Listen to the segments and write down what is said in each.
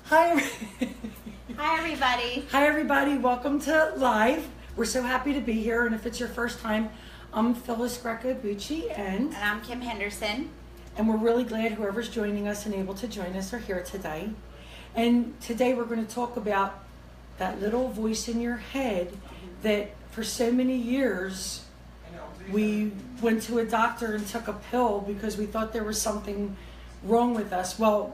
Hi, Hi, everybody. hi everybody. Welcome to Live. We're so happy to be here. And if it's your first time, I'm Phyllis Greco-Bucci, And I'm Kim Henderson. and we're really glad whoever's joining us and able to join us are here today. And today we're going to talk about that little voice in your head that for so many years we went to a doctor and took a pill because we thought there was something wrong with us. Well,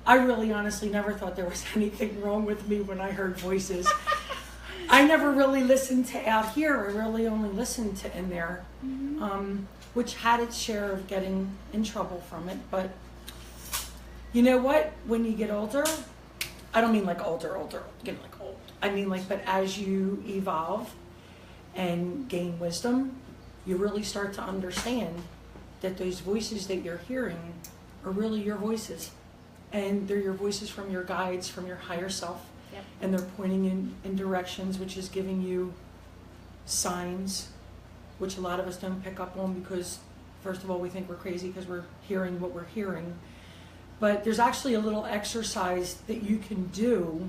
I really honestly never thought there was anything wrong with me when I heard voices. I never really listened to out here. I really only listened to in there, which had its share of getting in trouble from it. But you know what? When you get older, I don't mean like older, like old. I mean but as you evolve and gain wisdom, you really start to understand that those voices that you're hearing are really your voices. And they're your voices from your guides, from your higher self. Yep. And they're pointing in directions, which is giving you signs, which a lot of us don't pick up on because, first of all, we think we're crazy because we're hearing what we're hearing. But there's actually a little exercise that you can do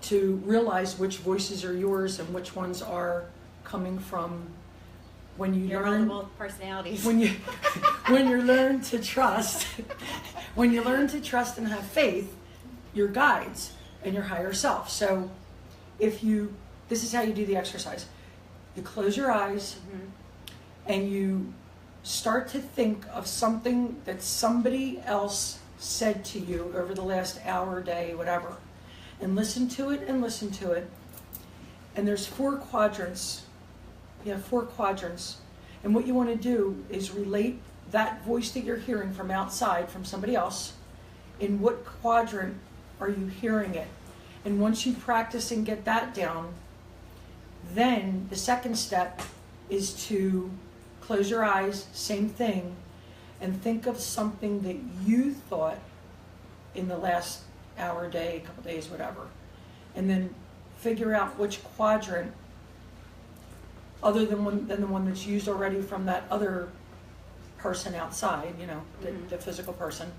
to realize which voices are yours and which ones are coming from when you Your learn multiple personalities. when you learn to trust when you learn to trust and have faith your guides and your higher self. So this is how you do the exercise. You close your eyes and you start to think of something that somebody else said to you over the last hour, day, whatever, and listen to it. And there's 4 quadrants. You have 4 quadrants. And what you want to do is relate that voice that you're hearing from outside, from somebody else, in what quadrant are you hearing it? And once you practice and get that down, then the second step is to close your eyes, same thing, and think of something that you thought in the last hour, day, a couple days, whatever. And then figure out which quadrant, other than the one that's used already from that other person outside, the physical person.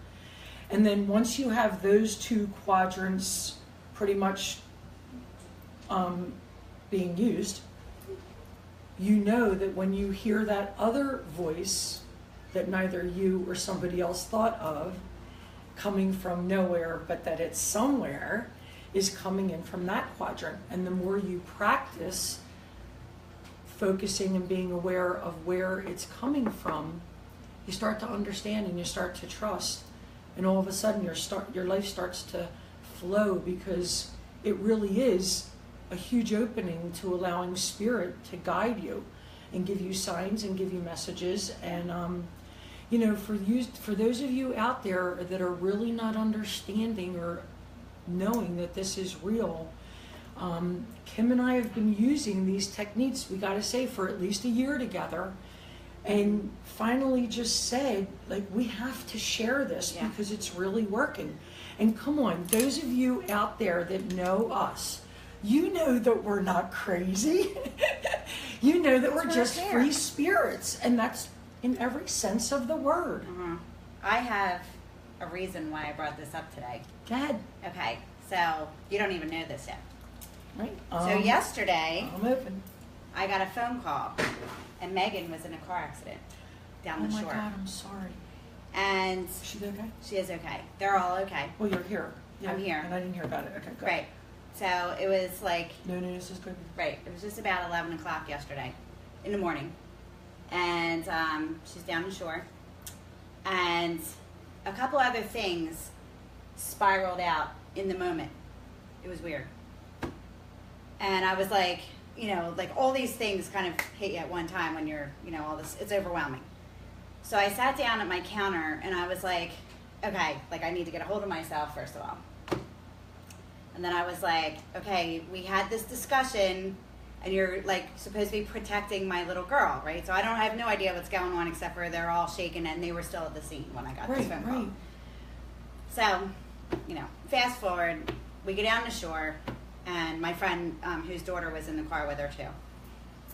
And then once you have those 2 quadrants pretty much being used, you know that when you hear that other voice that neither you or somebody else thought of coming from nowhere, but that it's somewhere, is coming in from that quadrant. And the more you practice focusing and being aware of where it's coming from, you start to understand and you start to trust, and all of a sudden your life starts to flow, because it really is a huge opening to allowing spirit to guide you and give you signs and give you messages. And for those of you out there that are really not understanding or knowing that this is real, Kim and I have been using these techniques, we got to say, for at least a year together, and finally just said, we have to share this because it's really working. And come on, those of you out there that know us, you know that we're not crazy. You know that we're just free spirits, and that's in every sense of the word. I have a reason why I brought this up today. Go ahead. Okay, so you don't even know this yet. Right. So yesterday, I'm open. I got a phone call, and Megan was in a car accident down the shore. Oh my God, I'm sorry. And Is she okay? she is okay. They're all okay. Well, you're here. Yeah, I'm here. And I didn't hear about it. Okay, good. Right. So it was like, No news is good. right, it was just about 11 o'clock yesterday in the morning. And she's down the shore. And a couple other things spiraled out in the moment. It was weird. And I was like, all these things kind of hit you at one time when you're, all this, it's overwhelming. So I sat down at my counter and I was like, okay, I need to get a hold of myself first of all. And then I was like, okay, we had this discussion and you're supposed to be protecting my little girl, right? So I have no idea what's going on except for they're all shaken and they were still at the scene when I got this phone call. So, fast forward, we get down the shore, and my friend, whose daughter was in the car with her too.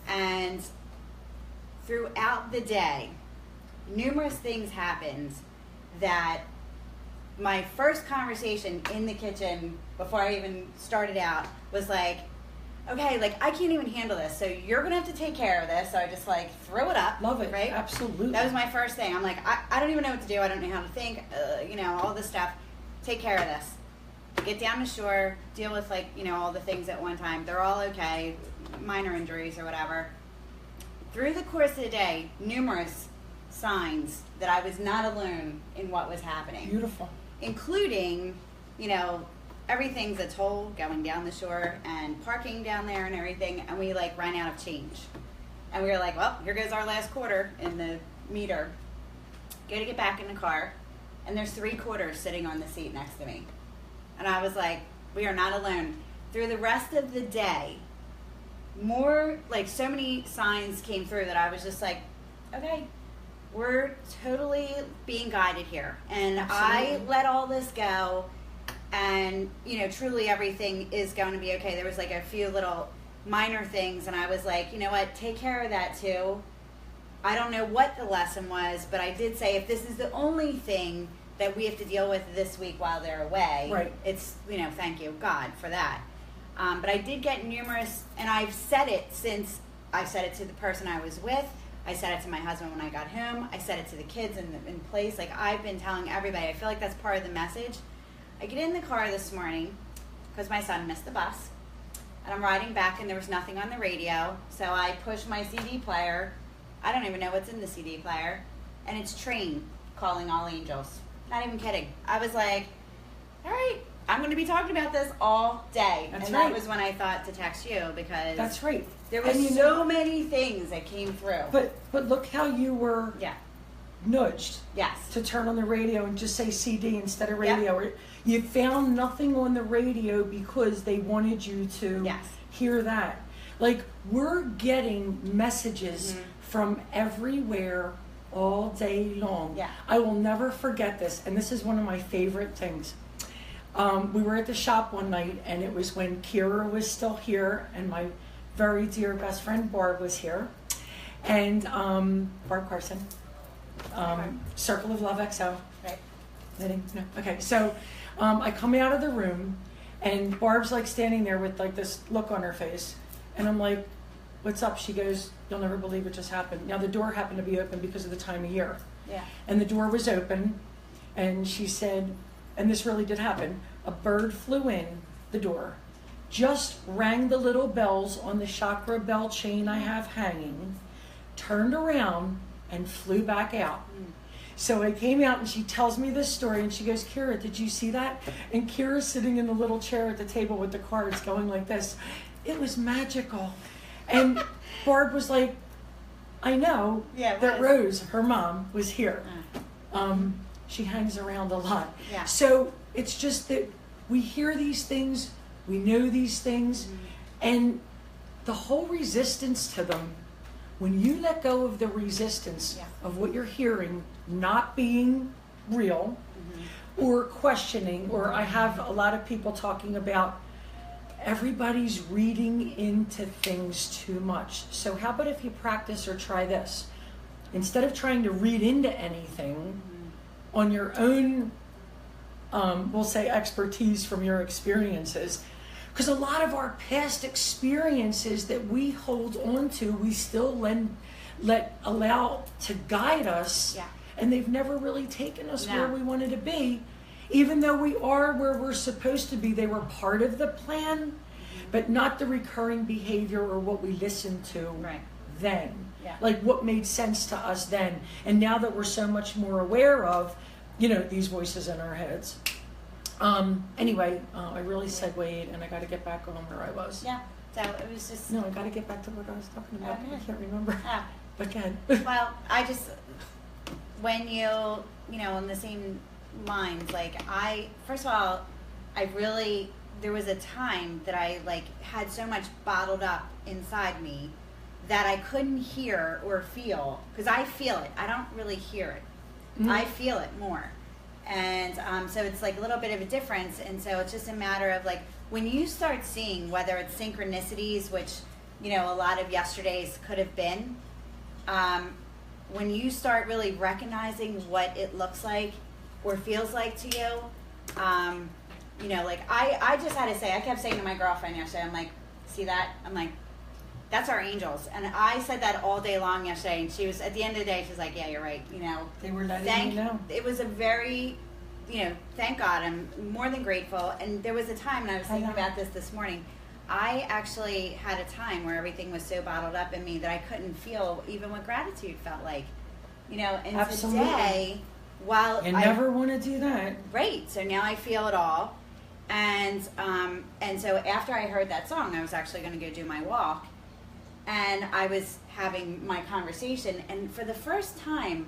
And throughout the day, numerous things happened that my first conversation in the kitchen before I even started out was like, okay, like I can't even handle this, so you're gonna have to take care of this. So I just like throw it up. Love it. Right? Absolutely. That was my first thing. I'm like, I don't even know what to do. I don't know how to think. You know, all this stuff. Take care of this. Get down to shore. Deal with like, you know, all the things at one time. They're all okay. Minor injuries or whatever. Through the course of the day, numerous signs that I was not alone in what was happening. Beautiful. Including, you know, everything's a toll going down the shore and parking down there and everything, and we like ran out of change. And we were like, well, here goes our last quarter in the meter. Go to get back in the car, and there's 3 quarters sitting on the seat next to me. And I was like, we are not alone. Through the rest of the day, more, like so many signs came through that I was just like, okay, we're totally being guided here. And Absolutely. I let all this go, and, you know, truly everything is going to be okay. There was like a few little minor things, and I was like, you know what, take care of that too. I don't know what the lesson was, but I did say if this is the only thing that we have to deal with this week while they're away, Right. it's, you know, thank you, God, for that. But I did get numerous, and I've said it since I said it to the person I was with. I said it to my husband when I got home. I said it to the kids in place. Like, I've been telling everybody. I feel like that's part of the message. I get in the car this morning because my son missed the bus. And I'm riding back, and there was nothing on the radio. So I push my CD player. I don't even know what's in the CD player. And it's Train, Calling All Angels. Not even kidding. I was like, all right, I'm going to be talking about this all day. That's and right. that was when I thought to text you, because That's right. there was And you so know- many things that came through. But look how you were Yeah. nudged Yes. to turn on the radio and just say CD instead of Yep. radio. Or you found nothing on the radio because they wanted you to Yes. hear that. Like, we're getting messages Mhm. from everywhere all day long. Yeah. I will never forget this, and this is one of my favorite things. We were at the shop one night, and it was when Kira was still here, and my very dear best friend Barb was here, and Barb Carson, Circle of Love XO. Right. Knitting? No. Okay, so I come out of the room, and Barb's like standing there with like this look on her face, and I'm like, "What's up?" She goes, "You'll never believe what just happened." Now the door happened to be open because of the time of year, Yeah. and the door was open, and she said, and this really did happen, a bird flew in the door, just rang the little bells on the chakra bell chain I have hanging, turned around, and flew back out. So I came out, and she tells me this story, and she goes, "Kira, did you see that?" And Kira's sitting in the little chair at the table with the cards going like this. It was magical. And Barb was like, "I know Yeah, it that was. Rose, her mom, was here." She hangs around a lot. Yeah. So it's just that we hear these things, we know these things, and the whole resistance to them, when you let go of the resistance Yeah. of what you're hearing not being real or questioning, or I have a lot of people talking about everybody's reading into things too much. So how about if you practice or try this? Instead of trying to read into anything on your own, we'll say expertise from your experiences, because a lot of our past experiences that we hold on to, we still allow to guide us, Yeah. and they've never really taken us No. where we wanted to be. Even though we are where we're supposed to be, they were part of the plan, but not the recurring behavior or what we listened to Right. then. Yeah. Like what made sense to us then. And now that we're so much more aware of, these voices in our heads. Anyway, I really segued, and I got to get back on where I was. Yeah. So it was just. No, I got to get back to what I was talking about. Okay. I can't remember. Oh. Again. Well, I just, when you, on the same lines, like first of all, there was a time that I had so much bottled up inside me that I couldn't hear or feel, because I feel it. I don't really hear it. Mhm. I feel it more. And so it's like a little bit of a difference. And so it's just a matter of when you start seeing, whether it's synchronicities, which, a lot of yesterday's could have been, when you start really recognizing what it looks like, or feels like to you. You know, like I just had to say, I kept saying to my girlfriend yesterday, I'm like, see that? I'm like, that's our angels. And I said that all day long yesterday, and she was, at the end of the day, she's like, yeah, you're right. You know, They were letting you know. it was a very, you know, thank God, I'm more than grateful. And there was a time, and I was thinking about this morning, I actually had a time where everything was so bottled up in me that I couldn't feel even what gratitude felt like. You know, and Absolutely. today, while You never want to do that. Right. So now I feel it all. And so after I heard that song, I was actually going to go do my walk. And I was having my conversation. And for the first time,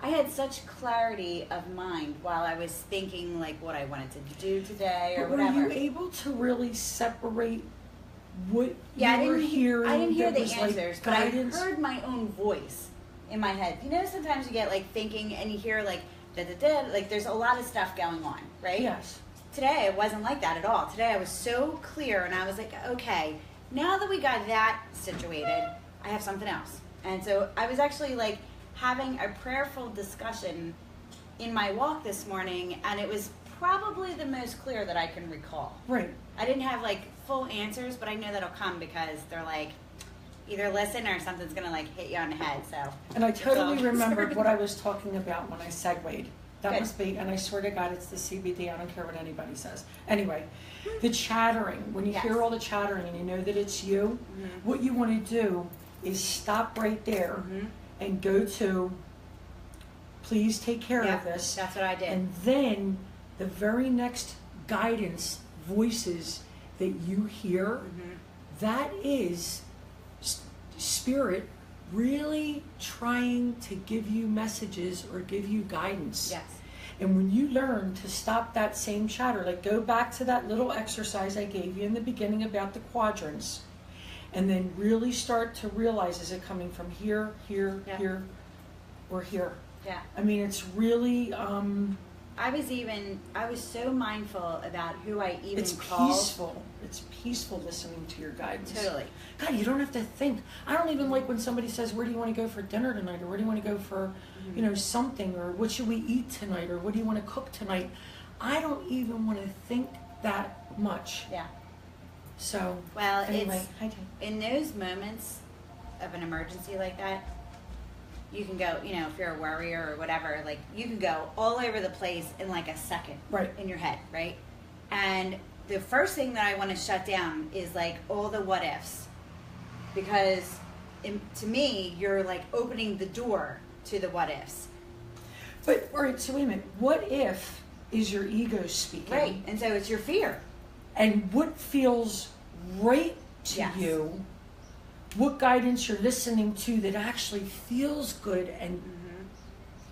I had such clarity of mind while I was thinking like what I wanted to do today or But whatever. were you able to really separate what Yeah, you were hearing? I didn't hear that the was, answers, like, but I guidance? heard my own voice in my head. You know, sometimes you get like thinking and you hear like da da da, like there's a lot of stuff going on, right? Yes. Today it wasn't like that at all. Today I was so clear, and I was like, okay, now that we got that situated, I have something else. And so I was actually like having a prayerful discussion in my walk this morning, and it was probably the most clear that I can recall. Right. I didn't have like full answers, but I know that'll come because they're like, either listen or something's gonna like hit you on the head. So. And I totally So- remembered what I was talking about when I segued. That Good. must be, and I swear to God, it's the CBD. I don't care what anybody says. Anyway, the chattering, when you Yes. hear all the chattering and you know that it's you, what you want to do is stop right there and go to, please take care Yeah, of this. that's what I did. And then the very next guidance voices that you hear, that is spirit really trying to give you messages or give you guidance. Yes. And when you learn to stop that same chatter, like go back to that little exercise I gave you in the beginning about the quadrants, and then really start to realize, is it coming from here, here, Yeah. here, or here? Yeah. I mean, it's really, I was so mindful about who I even it's called. peaceful. It's peaceful listening to your guidance. Totally. God, you don't have to think. I don't even like when somebody says, where do you want to go for dinner tonight? Or where do you want to go for, you know, something? Or what should we eat tonight? Or what do you want to cook tonight? I don't even want to think that much. Yeah. So, Well, anyway, it's hi, Jay. in those moments of an emergency like that, you can go, you know, if you're a worrier or whatever, like you can go all over the place in like a second. Right. In your head, right? And the first thing that I want to shut down is like all the what ifs. Because to me, you're like opening the door to the what ifs. But, all right, so wait a minute. What if is your ego speaking? Right. And so it's your fear. And what feels right to Yes. you, what guidance you're listening to that actually feels good and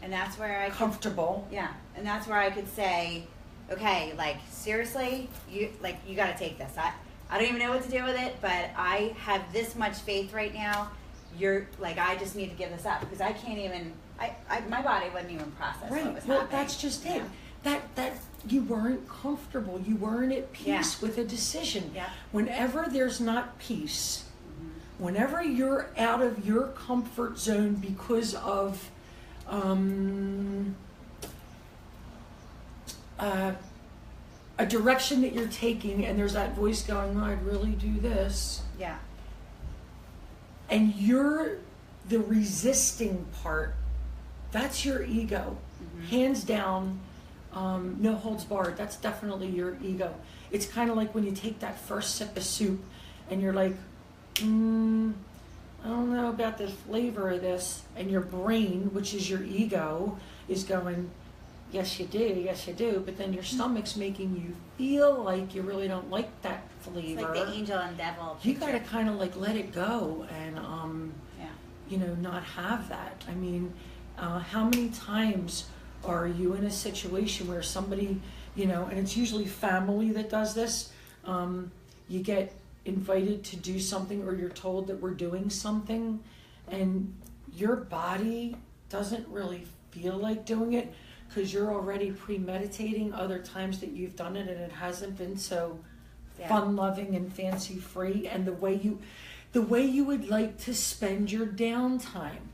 And that's where I could, comfortable. yeah. And that's where I could say, okay, like seriously, you got to take this. I don't even know what to do with it, but I have this much faith right now. You're like, I just need to give this up because I can't even. My body wouldn't even process what Right. was Well, happening. that's just it. Yeah. That you weren't comfortable. You weren't at peace Yeah. with a decision. Yeah. Whenever there's not peace, whenever you're out of your comfort zone because of a direction that you're taking, and there's that voice going, oh, I'd really do this. Yeah. And you're the resisting part, that's your ego. Hands down, no holds barred. That's definitely your ego. It's kind of like when you take that first sip of soup and you're like, I don't know about the flavor of this. And your brain, which is your ego, is going, yes, you do. But then your stomach's making you feel like you really don't like that flavor. It's like the angel and devil. You picture. got to kind of like let it go and, Yeah. you know, not have that. I mean, how many times are you in a situation where somebody, you know, and it's usually family that does this, you get invited to do something or you're told that we're doing something and your body doesn't really feel like doing it because you're already premeditating other times that you've done it and it hasn't been so Yeah. fun-loving and fancy-free, and the way you would like to spend your downtime.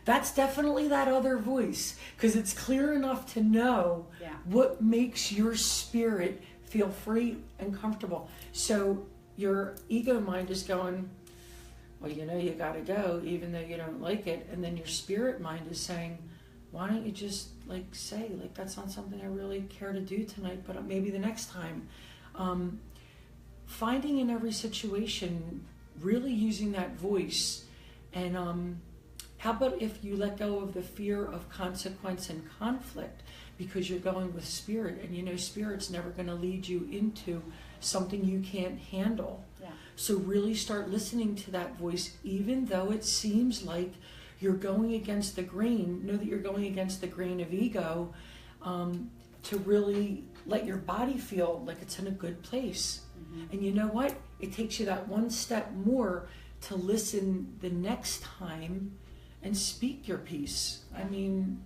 That's definitely that other voice, because it's clear enough to know Yeah. what makes your spirit feel free and comfortable. So your ego mind is going, well, you know, you got to go even though you don't like it. And then your spirit mind is saying, why don't you just like say, like, that's not something I really care to do tonight, but maybe the next time. Finding in every situation, really using that voice. And how about if you let go of the fear of consequence and conflict, because you're going with spirit, and you know spirit's never going to lead you into something you can't handle. Yeah. So really start listening to that voice, even though it seems like you're going against the grain. Know that you're going against the grain of ego, to really let your body feel like it's in a good place. Mm-hmm. And you know what? It takes you that one step more to listen the next time and speak your piece. I mean,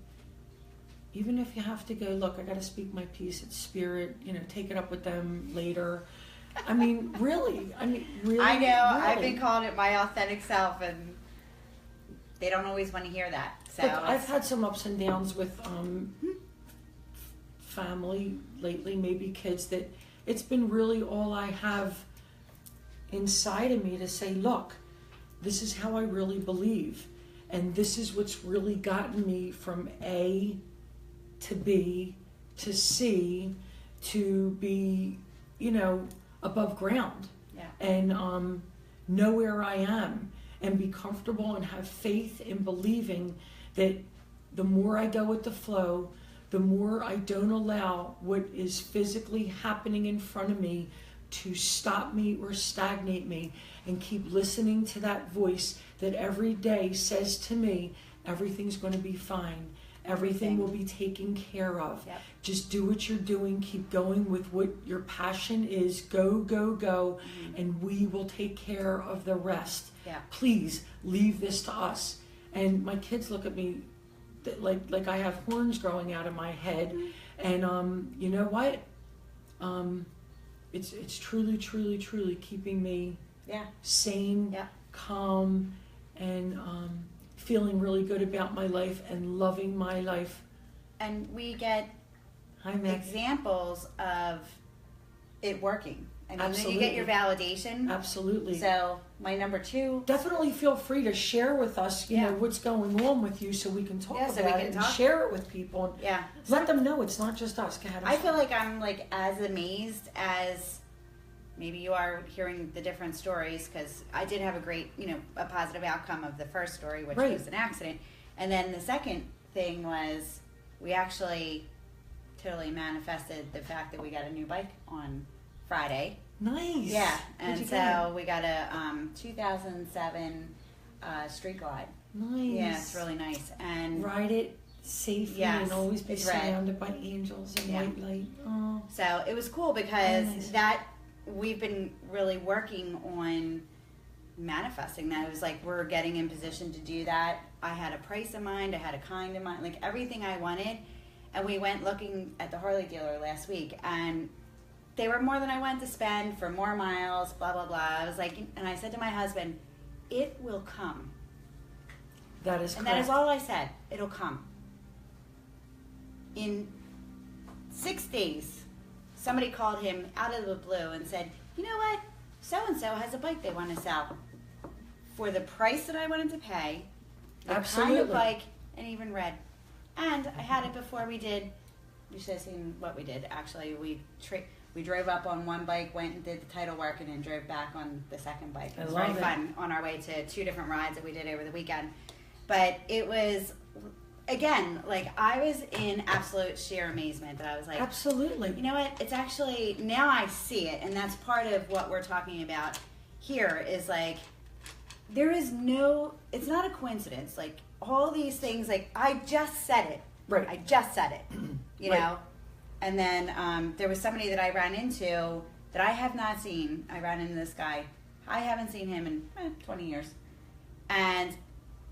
even if you have to go, look, I got to speak my piece, it's spirit, you know, take it up with them later. I mean, really. I know. Really. I've been calling it my authentic self, and they don't always want to hear that. So look, I've had some ups and downs with family lately, maybe kids, that it's been really all I have inside of me to say, look, this is how I really believe, and this is what's really gotten me from A to B to C to be, you know, above ground. Yeah. And know where I am and be comfortable and have faith in believing that the more I go with the flow, the more I don't allow what is physically happening in front of me to stop me or stagnate me, and keep listening to that voice that every day says to me, everything's going to be fine. Everything will be taken care of. Yep. Just do what you're doing. Keep going with what your passion is. Go, go, go. Mm-hmm. And we will take care of the rest. Yeah. Please leave this to us. And my kids look at me like I have horns growing out of my head. Mm-hmm. And you know what? It's truly, truly, truly keeping me sane, calm, and feeling really good about my life and loving my life. And we get examples of it working. I mean, Absolutely. You get your validation. Absolutely. So my number 2. Definitely feel free to share with us, you know, what's going on with you, so we can talk about it and share it with people. And let them know it's not just us. Go ahead. I feel like I'm like as amazed as maybe you are hearing the different stories, because I did have a great, you know, a positive outcome of the first story, which was an accident. And then the second thing was we actually totally manifested the fact that we got a new bike on Friday. Nice. Yeah. And so we got a 2007 Street Glide. Nice. Yeah, it's really nice. And ride it safely and always be surrounded by angels and white light. Oh. So it was cool because that we've been really working on manifesting that. It was like we're getting in position to do that. I had a price in mind, I had a kind in mind, like everything I wanted. And we went looking at the Harley dealer last week, and they were more than I wanted to spend for more miles, blah, blah, blah. I was like, and I said to my husband, it will come. That is correct. And that is all I said. It'll come. In 6 days, somebody called him out of the blue and said, you know what? So-and-so has a bike they want to sell. For the price that I wanted to pay, the kind of bike, and even red. And I had it before we did, you should have seen what we did. Actually, we drove up on one bike, went and did the title work, and then drove back on the second bike. It was very fun on our way to 2 different rides that we did over the weekend. But it was, again, like I was in absolute sheer amazement that I was like, absolutely. You know what? It's actually, now I see it, and that's part of what we're talking about here is like, there is no, it's not a coincidence. Like all these things, like I just said it. Right. I just said it, you know? And then there was somebody that I ran into that I have not seen. I ran into this guy. I haven't seen him in 20 years. And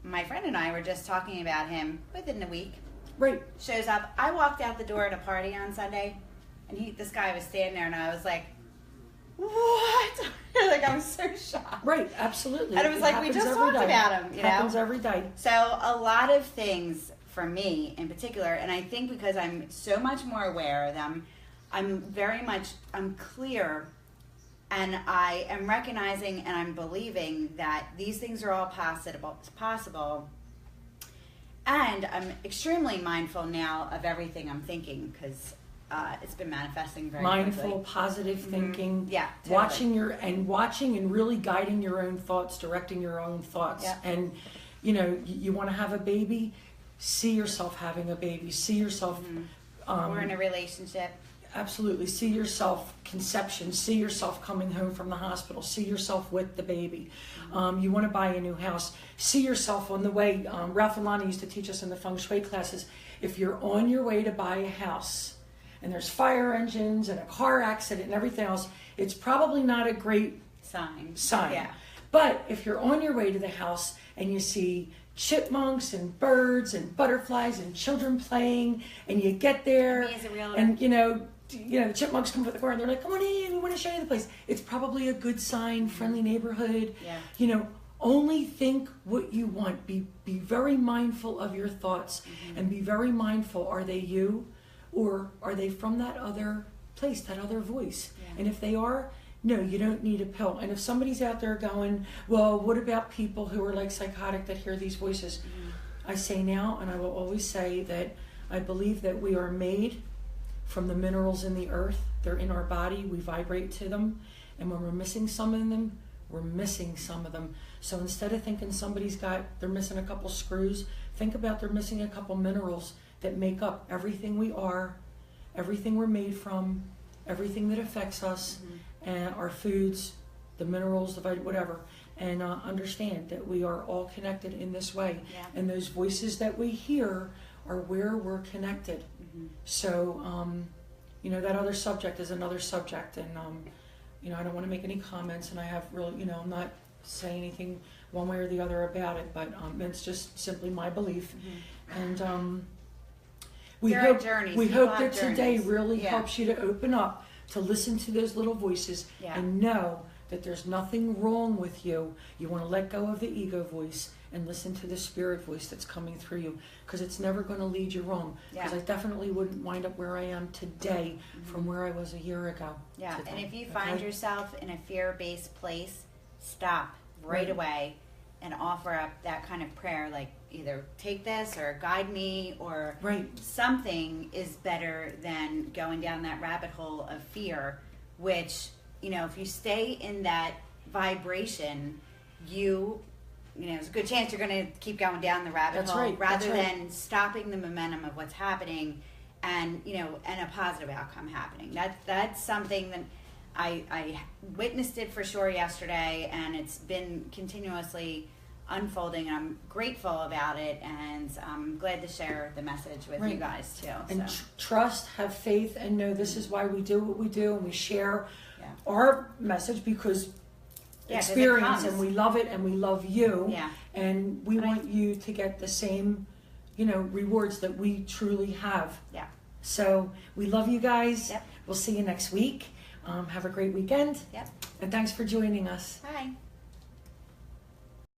my friend and I were just talking about him within a week. Right. Shows up. I walked out the door at a party on Sunday, and this guy was standing there, and I was like, what? Like, I was so shocked. Right, absolutely. And it was like, we just every talked day. about him, you know? Happens every day. So a lot of things for me in particular, and I think because I'm so much more aware of them, I'm clear, and I am recognizing and I'm believing that these things are all possible. And I'm extremely mindful now of everything I'm thinking, because it's been manifesting very Mindful, quickly. positive thinking. Yeah, totally. Watching and really guiding your own thoughts, directing your own thoughts. Yeah. And you want to have a baby, see yourself having a baby, see yourself Or in a relationship. absolutely, see yourself conception, see yourself coming home from the hospital, see yourself with the baby. You want to buy a new house, see yourself on the way. Ralph and Lonnie used to teach us in the feng shui classes, if you're on your way to buy a house and there's fire engines and a car accident and everything else, it's probably not a great sign. Yeah. But if you're on your way to the house and you see chipmunks and birds and butterflies and children playing, and you get there, Me as a realtor. and the chipmunks come to the car and they're like, "Come on in, we want to show you the place." It's probably a good sign, friendly neighborhood. Yeah. Only think what you want. Be very mindful of your thoughts, and be very mindful. Are they you, or are they from that other place, that other voice? Yeah. And if they are, no, you don't need a pill. And if somebody's out there going, well, what about people who are like psychotic that hear these voices? I say now, and I will always say, that I believe that we are made from the minerals in the earth. They're in our body. We vibrate to them. And when we're missing some of them, we're missing some of them. So instead of thinking they're missing a couple screws, think about they're missing a couple minerals that make up everything we are, everything we're made from, everything that affects us, and our foods, the minerals, the whatever. And understand that we are all connected in this way. Yeah. And those voices that we hear are where we're connected. So, that other subject is another subject. And, I don't want to make any comments, and I have really, I'm not saying anything one way or the other about it, but it's just simply my belief. And we There are hope, journeys. we People hope have that today journeys. really Yeah. helps you to open up, to listen to those little voices, Yeah. and know that there's nothing wrong with you. You want to let go of the ego voice and listen to the spirit voice that's coming through you, because it's never going to lead you wrong. Because Yeah. I definitely wouldn't wind up where I am today from where I was a year ago. Yeah, today, and if you find yourself in a fear-based place, stop right Right. away and offer up that kind of prayer, like either take this or guide me, or Right. something is better than going down that rabbit hole of fear, which, if you stay in that vibration, there's a good chance you're going to keep going down the rabbit That's hole, right, rather that's right. than stopping the momentum of what's happening and a positive outcome happening. That's something that I witnessed it for sure yesterday, and it's been continuously unfolding, and I'm grateful about it, and I'm glad to share the message with you Right. guys too. And So, trust, have faith, and know this is why we do what we do, and we share yeah. our message because 'cause it experience, comes. and we love it, and we love you, Yeah. and we want you to get the same, rewards that we truly have. Yeah. So we love you guys. Yep. We'll see you next week. Have a great weekend, Yep. and thanks for joining us. Bye.